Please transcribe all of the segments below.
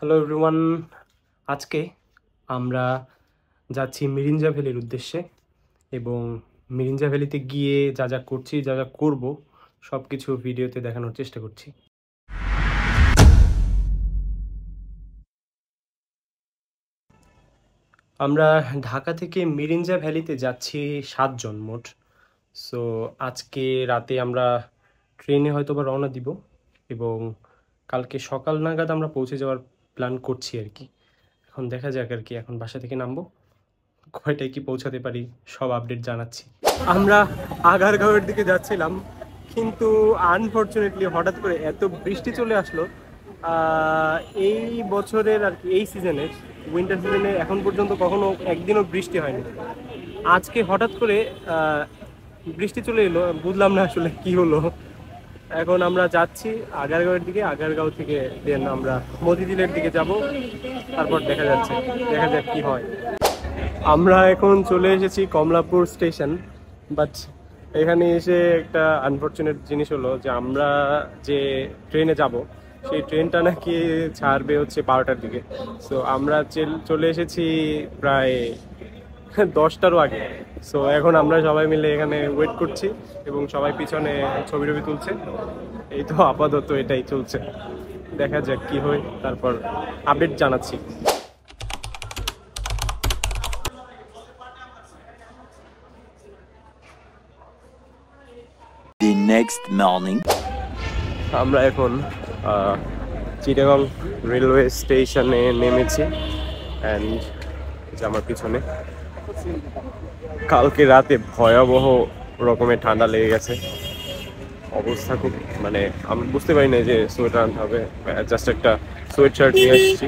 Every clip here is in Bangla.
হ্যালো এভরিওয়ান, আজকে আমরা যাচ্ছি মিরিঞ্জা ভ্যালির উদ্দেশ্যে এবং মিরিঞ্জা ভ্যালিতে গিয়ে যা যা করছি, যা যা করব সব কিছু ভিডিওতে দেখানোর চেষ্টা করছি। আমরা ঢাকা থেকে মিরিঞ্জা ভ্যালিতে যাচ্ছি 7 জন মোট। সো আজকে রাতে আমরা ট্রেনে হয়তো বা রওনা দিব এবং কালকে সকাল নাগাদ আমরা পৌঁছে যাওয়ার প্ল্যান করছি আর কি। এখন দেখা যাক আর কি, এখন বাসা থেকে নামবো, কয়টায় কি পৌঁছাতে পারি সব আপডেট জানাচ্ছি। আমরা আগারগাঁওয়ের দিকে যাচ্ছিলাম, কিন্তু আনফর্চুনেটলি হঠাৎ করে এত বৃষ্টি চলে আসলো। এই বছরের আর কি এই সিজনে, উইন্টার সিজনে এখন পর্যন্ত কখনো একদিনও বৃষ্টি হয়নি। আজকে হঠাৎ করে বৃষ্টি চলে এলো, বুঝলাম না আসলে কি হলো। এখন আমরা যাচ্ছি আগারগাঁওয়ের দিকে, আগারগাঁও থেকে দেন আমরা মতিঝিলের দিকে যাব, তারপর দেখা যাক কি হয়। আমরা এখন চলে এসেছি কমলাপুর স্টেশন, বাট এখানে এসে একটা আনফর্চুনেট জিনিস হলো যে আমরা যে ট্রেনে যাব সেই ট্রেনটা নাকি ছাড়বে হচ্ছে 12টার দিকে। সো আমরা চলে এসেছি প্রায় 10টারও আগে। সো এখন আমরা সবাই মিলে এখানে ওয়েট করছি এবং সবাই পিছনে ছবি তুলছে। এই তো আপাতত এটাই চলছে, দেখা যাক কি হয়, তারপর আপডেট জানাচ্ছি। The next morning. আমরা এখন চিটাগং রেলওয়ে স্টেশনে নেমেছি অ্যান্ড আমার পিছনে কালকে রাতে ভয়াবহ রকমের ঠান্ডা লেগে গেছে, অবস্থা খুব, মানে আমি বুঝতে পারি না যে সোয়েটার আনতে হবে, জাস্ট একটা সোয়েট শার্ট নিয়ে এসেছি,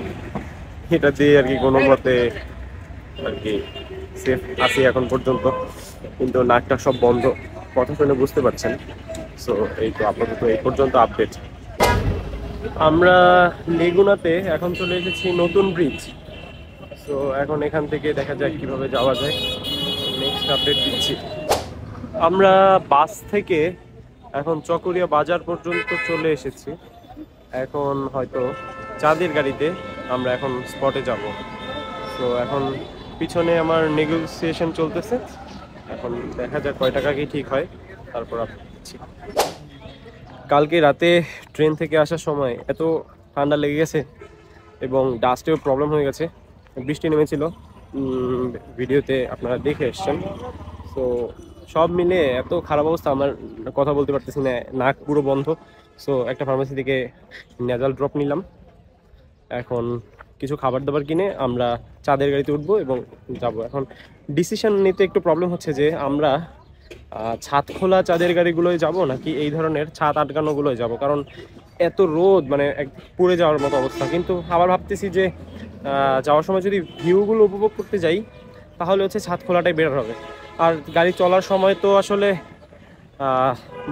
এটা দিয়ে আর কি কোনো মতে আর কি সেফ আছি এখন পর্যন্ত, কিন্তু নাকটা সব বন্ধ, কথা শুনে বুঝতে পারছেন। সো এই তো আপাতত এই পর্যন্ত আপডেট। আমরা লেগুনাতে এখন চলে এসেছি, নতুন ব্রিজ। সো এখন এখান থেকে দেখা যাক কিভাবে যাওয়া যায়, নেক্সট আপডেট দিচ্ছি। আমরা বাস থেকে এখন চকরিয়া বাজার পর্যন্ত চলে এসেছি, এখন হয়তো চাঁদের গাড়িতে আমরা এখন স্পটে যাব। তো এখন পিছনে আমার নেগোসিয়েশন চলতেছে, এখন দেখা যাক কয় টাকা কি ঠিক হয়, তারপর আপনি দিচ্ছি। কালকে রাতে ট্রেন থেকে আসার সময় এত ঠান্ডা লেগে গেছে এবং ডাস্টেও প্রবলেম হয়ে গেছে, বৃষ্টি নেমেছিল, ভিডিওতে আপনারা দেখে এসছেন। তো সব মিলে এত খারাপ অবস্থা, আমার কথা বলতে পারতেছি না, নাক পুরো বন্ধ। সো একটা ফার্মেসি থেকে নেজাল ড্রপ নিলাম, এখন কিছু খাবার দাবার কিনে আমরা চাঁদের গাড়িতে উঠবো এবং যাব। এখন ডিসিশন নিতে একটু প্রবলেম হচ্ছে যে আমরা ছাদ খোলা চাঁদের গাড়িগুলোয় যাব নাকি এই ধরনের ছাদ আটকানোগুলোয় যাব, কারণ এত রোদ, মানে পুড়ে যাওয়ার মতো অবস্থা। কিন্তু আবার ভাবতেছি যে যাওয়ার সময় যদি ভিউগুলো উপভোগ করতে যাই তাহলে হচ্ছে ছাদ খোলাটাই বেটার হবে। আর গাড়ি চলার সময় তো আসলে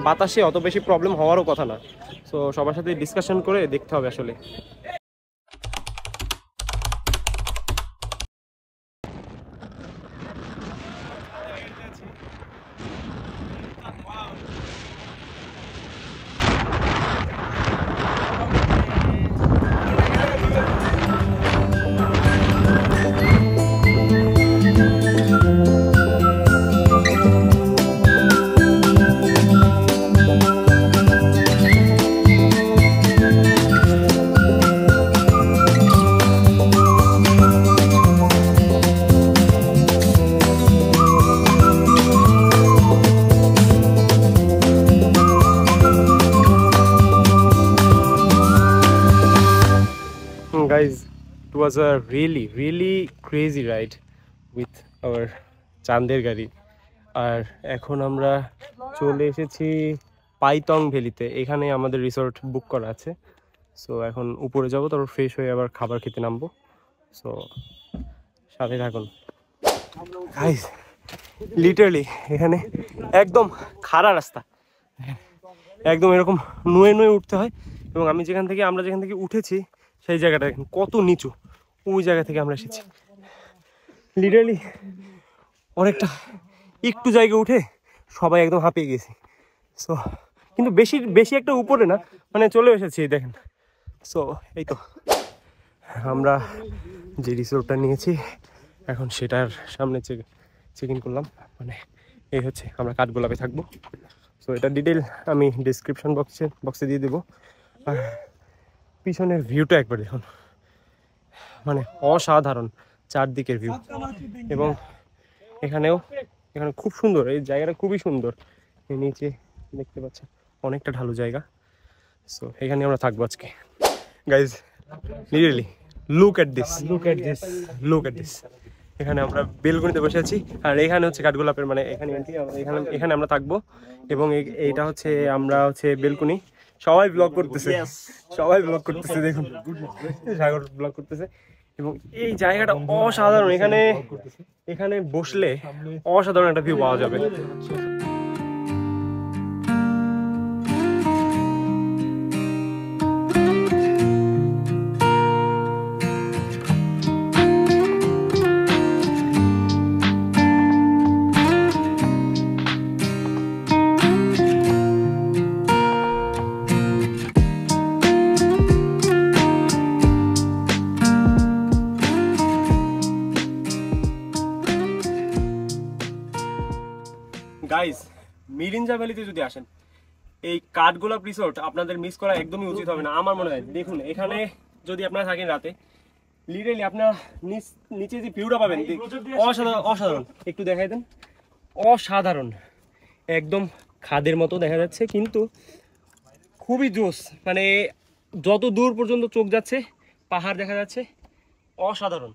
বাতাসে অত বেশি প্রবলেম হওয়ারও কথা না। সো সবার সাথে ডিসকাশন করে দেখতে হবে আসলে। Guys, it was a really crazy ride with our চাঁদের গাড়ি। আর এখন আমরা চলে এসেছি পাইতং ভ্যালিতে, এখানে আমাদের রিসোর্ট বুক করা আছে। সো এখন উপরে যাব, তারপর ফ্রেশ হয়ে আবার খাবার খেতে নামবো। সো সাথে থাকুন। গাইস, লিটারালি এখানে একদম খাড়া রাস্তা, একদম এরকম নুয়ে উঠতে হয়, এবং আমরা যেখান থেকে উঠেছি সেই জায়গাটা দেখেন কত নিচু, ওই জায়গা থেকে আমরা এসেছি। লিটারালি অনেকটা, একটু জায়গা উঠে সবাই একদম হাঁপিয়ে গেছি। সো কিন্তু বেশি একটা উপরে না, মানে চলে এসেছি দেখেন। সো এই তো আমরা যে রিসোর্টটা নিয়েছি এখন সেটার সামনে চেক ইন করলাম। মানে এই হচ্ছে, আমরা কাঠগোলাপে থাকবো। সো এটা ডিটেল আমি ডিসক্রিপশন বক্সে দিয়ে দেবো। আর পিছনের ভিউটা একবার দেখুন, মানে অসাধারণ চারদিকের ভিউ। এবং এখানে খুব সুন্দর, এই জায়গাটা খুবই সুন্দর। এই নিচে দেখতে পাচ্ছেন অনেকটা ঢালু জায়গা। সো এখানে আমরা থাকবো আজকে। Guys literally look at this. এখানে আমরা বেলকনিতে বসে আছি, আর এখানে হচ্ছে কাঠগোলাপের মানে এখানে আমরা থাকবো। এবং এইটা হচ্ছে আমরা হচ্ছে বেলকনি। সবাই ব্লগ করতেছে দেখুন, সাগর ব্লগ করতেছে। এবং এই জায়গাটা অসাধারণ, এখানে বসলে অসাধারণ একটা ভিউ পাওয়া যাবে। গাইস, মিরিঞ্জা ভ্যালিতে যদি আসেন, এই কাঠগোলাপ রিসোর্ট আপনাদের মিস করা একদমই উচিত হবে না আমার মনে হয়। দেখুন এখানে যদি আপনারা থাকেন রাতে, লিটারালি আপনার নিচে যে ভিউটা পাবেন অসাধারণ। একটু দেখাই দেন, অসাধারণ, একদম খাদের মতো দেখা যাচ্ছে, কিন্তু খুবই জোস। মানে যত দূর পর্যন্ত চোখ যাচ্ছে পাহাড় দেখা যাচ্ছে, অসাধারণ।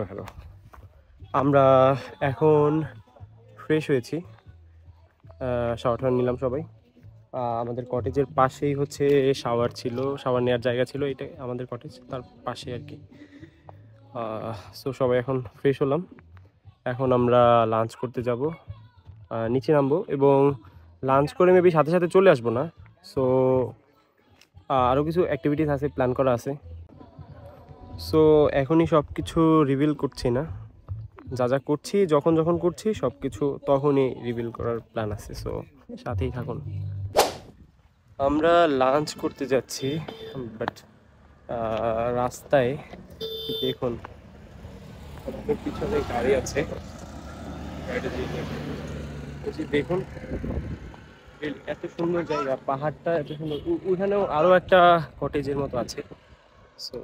হ্যালো, আমরা এখন ফ্রেশ হয়েছি, শাওয়ার নিলাম সবাই। আমাদের কটেজের পাশেই হচ্ছে শাওয়ার নেওয়ার জায়গা ছিল, এটাই আমাদের কটেজ, তার পাশে আর কি। সো সবাই এখন ফ্রেশ হলাম। এখন আমরা লাঞ্চ করতে যাব, নিচে নামবো এবং লাঞ্চ করে মেবি সাথে সাথে চলে আসবো না। সো আরও কিছু অ্যাক্টিভিটিস আছে, প্ল্যান করা আছে। সো এখনই সব কিছু রিভিল করছি না, যা করছি যখন করছি সব কিছু তখনই রিভিল করার প্ল্যান আছে। সো সাথেই থাকুন। আমরা লাঞ্চ করতে যাচ্ছি, বাট রাস্তায় দেখুন পিছনে গাড়ি আছে, দেখুন এত সুন্দর জায়গা, পাহাড়টা এত সুন্দর। ওইখানেও আরও একটা কটেজের মতো আছে। সো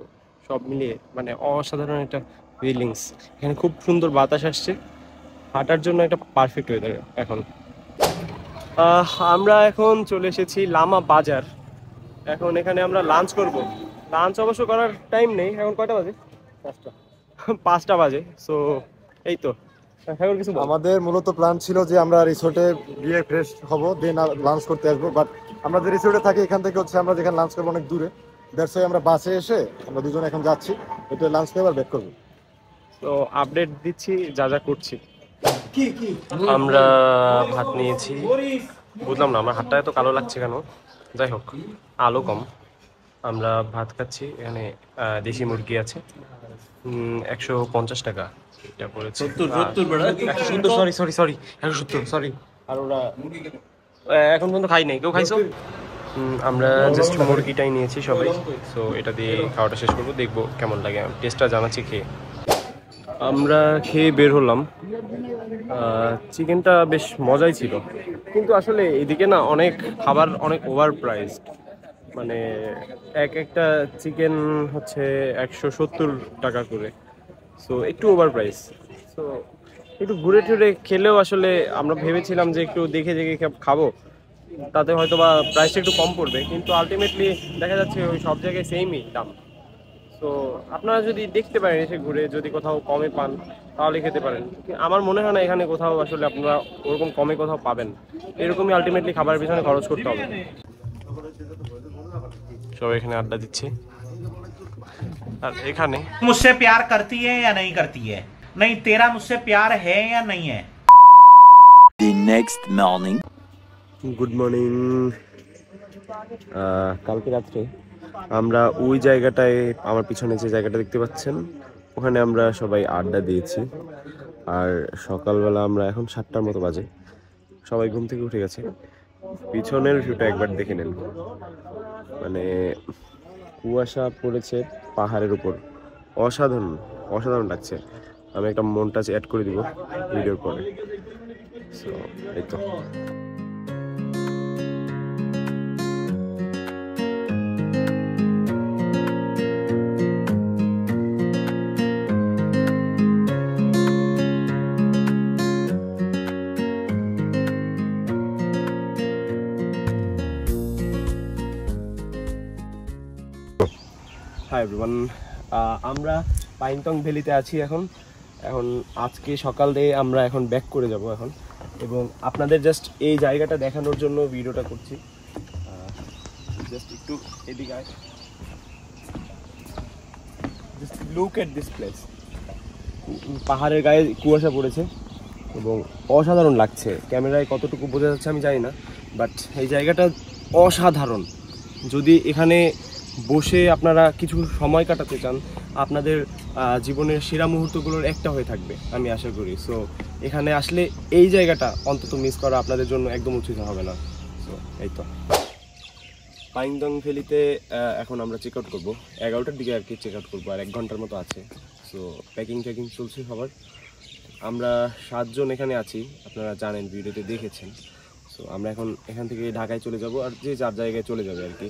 সব মিলিয়ে মানে অসাধারণ একটা ফিলিংস। এখানে খুব সুন্দর বাতাস আসছে, হাঁটার জন্য একটা পারফেক্ট ওয়েদার। এখন আমরা এখন চলে এসেছি লামা বাজার। এখন এখানে আমরা লাঞ্চ করব। লাঞ্চ অবশ্য করার টাইম নেই, এখন কয়টা বাজে? 5টা বাজে। সো এই তো কিছু আমাদের মূলত প্ল্যান ছিল যে আমরা রিসোর্টে গিয়ে ফ্রেশ হব, দেন লাঞ্চ করতে আসবো। বাট আমরা যে রিসোর্টে থাকি এখান থেকে হচ্ছে আমরা যেখানে লাঞ্চ করবো অনেক দূরে, দ্যাটস ওয়াই আমরা বাসে এসে আমরা দুজন এখন যাচ্ছি, এটা লাঞ্চ করে আবার ব্যাক করবো। তো আপডেট দিচ্ছি যা করছি। আমরা ভাত নিয়েছি, বুঝলাম না আমার হাতটা এত কালো লাগছে কেন, যাই হোক আলো কম। আমরা ভাত খাচ্ছি, এখানে দেশি মুরগি আছে, 150 টাকা এটা পড়েছে। 170 সরি। আর ওরা এখন পর্যন্ত খাই নাই, কেউ খাইছো? আমরা জাস্ট মুরগিটাই নিয়েছি সবাই। সো এটা দিয়ে খাওয়াটা শেষ করবো, দেখবো কেমন লাগে, টেস্টটা জানাচ্ছি খেয়ে। আমরা খেয়ে বের হলাম, চিকেনটা বেশ মজাই ছিল, কিন্তু আসলে এদিকে না অনেক খাবার অনেক ওভার প্রাইসড। মানে একটা চিকেন হচ্ছে 170 টাকা করে, সো একটু ওভার প্রাইস। সো একটু ঘুরে টুরে খেলেও আসলে আমরা ভেবেছিলাম যে একটু দেখে খাবো, তাতে হয়তো বা প্রাইসটা একটু কম পড়বে, কিন্তু আলটিমেটলি দেখা যাচ্ছে ওই সব জায়গায় সেমই দাম। তো আপনারা যদি দেখতে পারেন, এসে ঘুরে যদি কোথাও কমে পান তাহলে খেতে পারেন। আমার মনে হয় না এখানে কোথাও আসলে আপনারা ওরকম কমে কোথাও পাবেন, এরকমই আলটিমেটলি খাবারের পিছনে খরচ করতে হবে। সবাই এখানে আড্ডা দিচ্ছে, আর এখানে मुझसे प्यार करती है या नहीं करती है, नहीं तेरा मुझसे प्यार है या नहीं है। The next morning. Good morning. কালকে রাত্রে আমরা ওই জায়গাটায়, আমার পিছনে যে জায়গাটা দেখতে পাচ্ছেন, ওখানে আমরা সবাই আড্ডা দিয়েছি। আর সকালবেলা আমরা এখন 7টার মতো বাজে, সবাই ঘুম থেকে উঠে গেছে। পিছনের ভিউটা একবার দেখে নেন, মানে কুয়াশা পড়েছে পাহাড়ের উপর, অসাধারণ অসাধারণ লাগছে। আমি একটা মনটাচ অ্যাড করে দিব ভিডিওর পরে। সো এই তো হাই এভরিওয়ান, আমরা পাইনটং ভ্যালিতে আছি এখন। আজকে সকালে আমরা এখন ব্যাক করে যাব এখন, এবং আপনাদের জাস্ট এই জায়গাটা দেখানোর জন্য ভিডিওটা করছি। জাস্ট একটু এদিকে আয়, just look at this place. পাহাড়ের গায়ে কুয়াশা পড়েছে এবং অসাধারণ লাগছে। ক্যামেরায় কতটুকু বোঝা যাচ্ছে আমি জানি না, বাট এই জায়গাটা অসাধারণ। যদি এখানে বসে আপনারা কিছু সময় কাটাতে চান, আপনাদের জীবনের সেরা মুহূর্তগুলোর একটা হয়ে থাকবে আমি আশা করি। সো এখানে আসলে এই জায়গাটা অন্তত মিস করা আপনাদের জন্য একদম উচিত হবে না। সো এই তো পাইনটং ভ্যালিতে এখন আমরা চেক আউট করবো 11টার দিকে আর কি চেক আউট করবো, আর 1 ঘন্টার মতো আছে। সো প্যাকিং চলছে সবার। আমরা 7 জন এখানে আছি, আপনারা জানেন, ভিডিওতে দেখেছেন। সো আমরা এখন এখান থেকে ঢাকায় চলে যাব, আর যে যার জায়গায় চলে যাবে আর কি।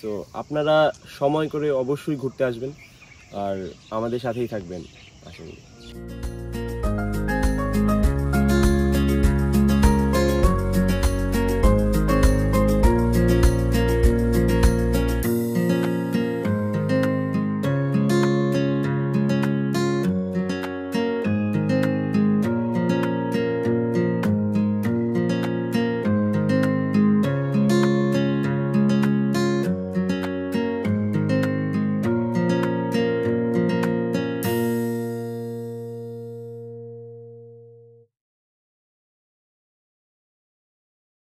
সো আপনারা সময় করে অবশ্যই ঘুরতে আসবেন আর আমাদের সাথেই থাকবেন আশা করি।